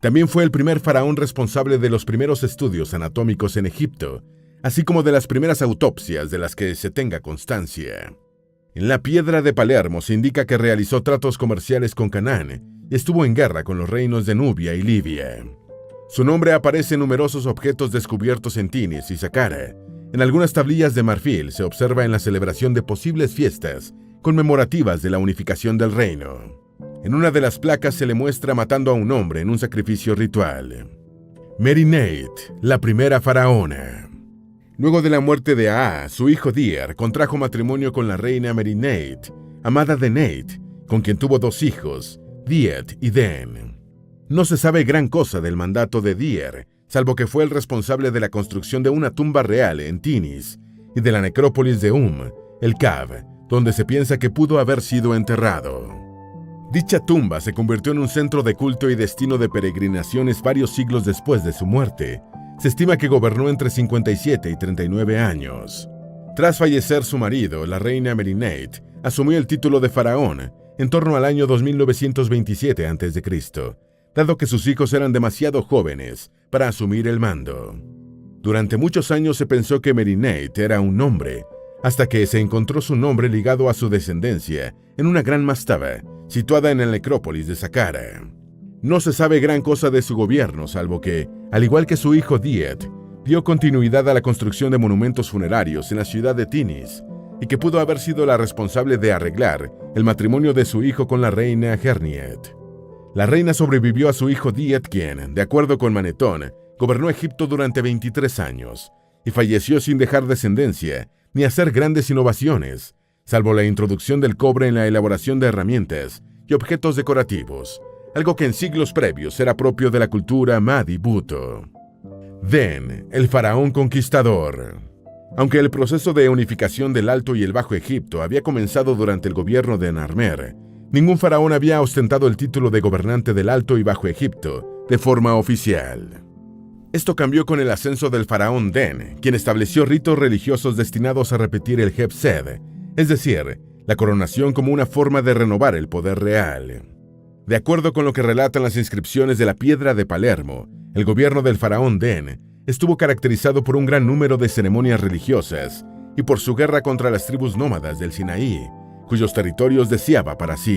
También fue el primer faraón responsable de los primeros estudios anatómicos en Egipto, así como de las primeras autopsias de las que se tenga constancia. En la Piedra de Palermo se indica que realizó tratos comerciales con Canaán y estuvo en guerra con los reinos de Nubia y Libia. Su nombre aparece en numerosos objetos descubiertos en Tinis y Saqqara. En algunas tablillas de marfil se observa en la celebración de posibles fiestas conmemorativas de la unificación del reino. En una de las placas se le muestra matando a un hombre en un sacrificio ritual. Merinate, la primera faraona. Luego de la muerte de Aa, su hijo Dir contrajo matrimonio con la reina Merinate, amada de Nate, con quien tuvo 2 hijos, Diet y Den. No se sabe gran cosa del mandato de Dir, salvo que fue el responsable de la construcción de una tumba real en Tinis y de la necrópolis de el Cab, donde se piensa que pudo haber sido enterrado. Dicha tumba se convirtió en un centro de culto y destino de peregrinaciones varios siglos después de su muerte. Se estima que gobernó entre 57 y 39 años. Tras fallecer su marido, la reina Merinate asumió el título de faraón en torno al año 2927 a.C., dado que sus hijos eran demasiado jóvenes para asumir el mando. Durante muchos años se pensó que Merinate era un hombre, hasta que se encontró su nombre ligado a su descendencia en una gran mastaba situada en la necrópolis de Saqqara. No se sabe gran cosa de su gobierno, salvo que, al igual que su hijo Diet, dio continuidad a la construcción de monumentos funerarios en la ciudad de Tinis, y que pudo haber sido la responsable de arreglar el matrimonio de su hijo con la reina Herniet. La reina sobrevivió a su hijo Diet, quien, de acuerdo con Manetón, gobernó Egipto durante 23 años, y falleció sin dejar descendencia ni hacer grandes innovaciones, salvo la introducción del cobre en la elaboración de herramientas y objetos decorativos, algo que en siglos previos era propio de la cultura Madi-Buto. Den, el faraón conquistador. Aunque el proceso de unificación del Alto y el Bajo Egipto había comenzado durante el gobierno de Narmer, ningún faraón había ostentado el título de gobernante del Alto y Bajo Egipto de forma oficial. Esto cambió con el ascenso del faraón Den, quien estableció ritos religiosos destinados a repetir el Hebsed, es decir, la coronación como una forma de renovar el poder real. De acuerdo con lo que relatan las inscripciones de la Piedra de Palermo, el gobierno del faraón Den estuvo caracterizado por un gran número de ceremonias religiosas y por su guerra contra las tribus nómadas del Sinaí, cuyos territorios deseaba para sí.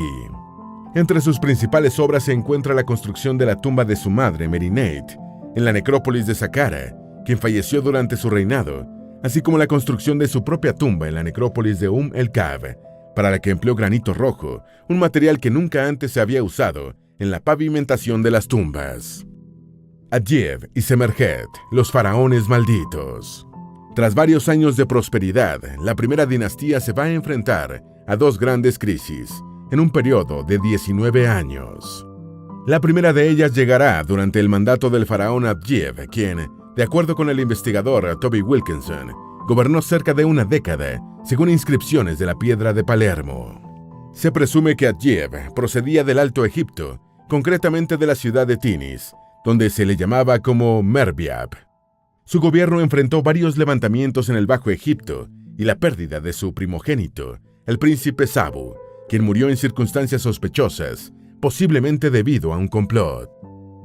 Entre sus principales obras se encuentra la construcción de la tumba de su madre, Merinate, en la necrópolis de Saqqara, quien falleció durante su reinado, así como la construcción de su propia tumba en la necrópolis de el Cab, para la que empleó granito rojo, un material que nunca antes se había usado en la pavimentación de las tumbas. Adjeb y Semerjet, los faraones malditos. Tras varios años de prosperidad, la primera dinastía se va a enfrentar a 2 grandes crisis, en un periodo de 19 años. La primera de ellas llegará durante el mandato del faraón Adjeb, quien, de acuerdo con el investigador Toby Wilkinson, gobernó cerca de una década, según inscripciones de la Piedra de Palermo. Se presume que Adjeb procedía del Alto Egipto, concretamente de la ciudad de Tinis, donde se le llamaba como Merbiab. Su gobierno enfrentó varios levantamientos en el Bajo Egipto y la pérdida de su primogénito, el príncipe Sabu, quien murió en circunstancias sospechosas, posiblemente debido a un complot.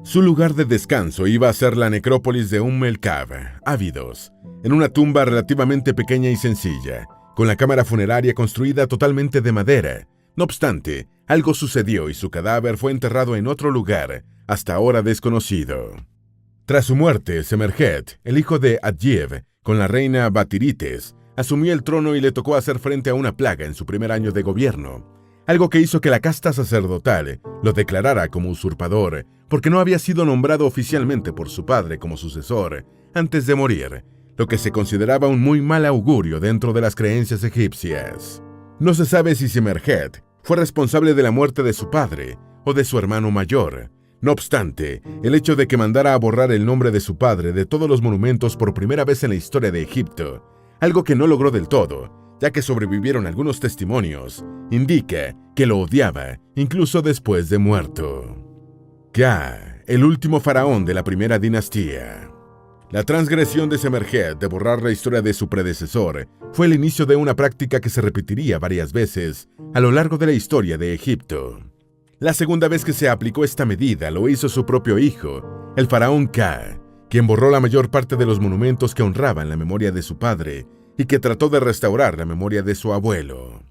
Su lugar de descanso iba a ser la necrópolis de el Cab, Abidos, en una tumba relativamente pequeña y sencilla, con la cámara funeraria construida totalmente de madera. No obstante, algo sucedió y su cadáver fue enterrado en otro lugar, hasta ahora desconocido. Tras su muerte, Semerjet, el hijo de Adjeb, con la reina Batirites, asumió el trono y le tocó hacer frente a una plaga en su primer año de gobierno, algo que hizo que la casta sacerdotal lo declarara como usurpador, porque no había sido nombrado oficialmente por su padre como sucesor antes de morir, lo que se consideraba un muy mal augurio dentro de las creencias egipcias. No se sabe si Semerjet fue responsable de la muerte de su padre o de su hermano mayor. No obstante, el hecho de que mandara a borrar el nombre de su padre de todos los monumentos por primera vez en la historia de Egipto, algo que no logró del todo, ya que sobrevivieron algunos testimonios, indica que lo odiaba incluso después de muerto. Ka, el último faraón de la primera dinastía. La transgresión de Semerjet de borrar la historia de su predecesor fue el inicio de una práctica que se repetiría varias veces a lo largo de la historia de Egipto. La segunda vez que se aplicó esta medida lo hizo su propio hijo, el faraón Ka, quien borró la mayor parte de los monumentos que honraban la memoria de su padre y que trató de restaurar la memoria de su abuelo.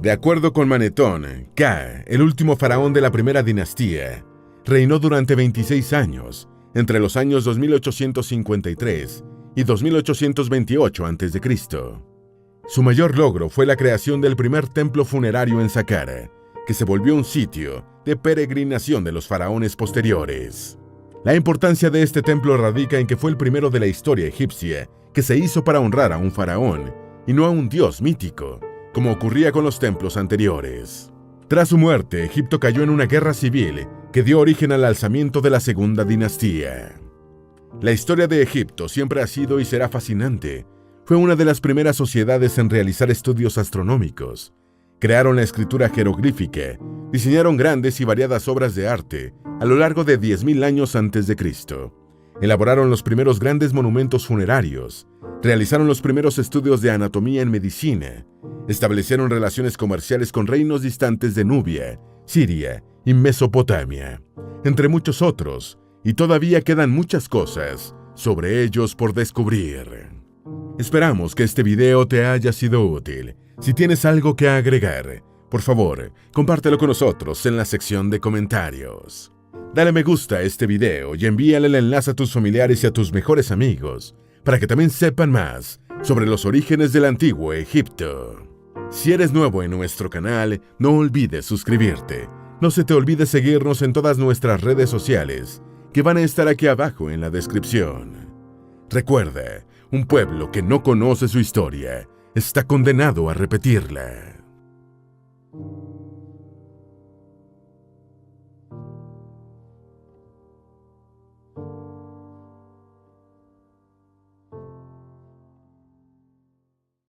De acuerdo con Manetón, Ka, el último faraón de la primera dinastía, reinó durante 26 años, entre los años 2853 y 2828 a.C. Su mayor logro fue la creación del primer templo funerario en Saqqara, que se volvió un sitio de peregrinación de los faraones posteriores. La importancia de este templo radica en que fue el primero de la historia egipcia que se hizo para honrar a un faraón y no a un dios mítico, como ocurría con los templos anteriores. Tras su muerte, Egipto cayó en una guerra civil que dio origen al alzamiento de la segunda dinastía. La historia de Egipto siempre ha sido y será fascinante. Fue una de las primeras sociedades en realizar estudios astronómicos. Crearon la escritura jeroglífica, diseñaron grandes y variadas obras de arte a lo largo de 10.000 años antes de Cristo. Elaboraron los primeros grandes monumentos funerarios, realizaron los primeros estudios de anatomía en medicina, establecieron relaciones comerciales con reinos distantes de Nubia, Siria y Mesopotamia, entre muchos otros, y todavía quedan muchas cosas sobre ellos por descubrir. Esperamos que este video te haya sido útil. Si tienes algo que agregar, por favor, compártelo con nosotros en la sección de comentarios. Dale me gusta a este video y envíale el enlace a tus familiares y a tus mejores amigos para que también sepan más sobre los orígenes del antiguo Egipto. Si eres nuevo en nuestro canal, no olvides suscribirte. No se te olvide seguirnos en todas nuestras redes sociales, que van a estar aquí abajo en la descripción. Recuerda, un pueblo que no conoce su historia está condenado a repetirla.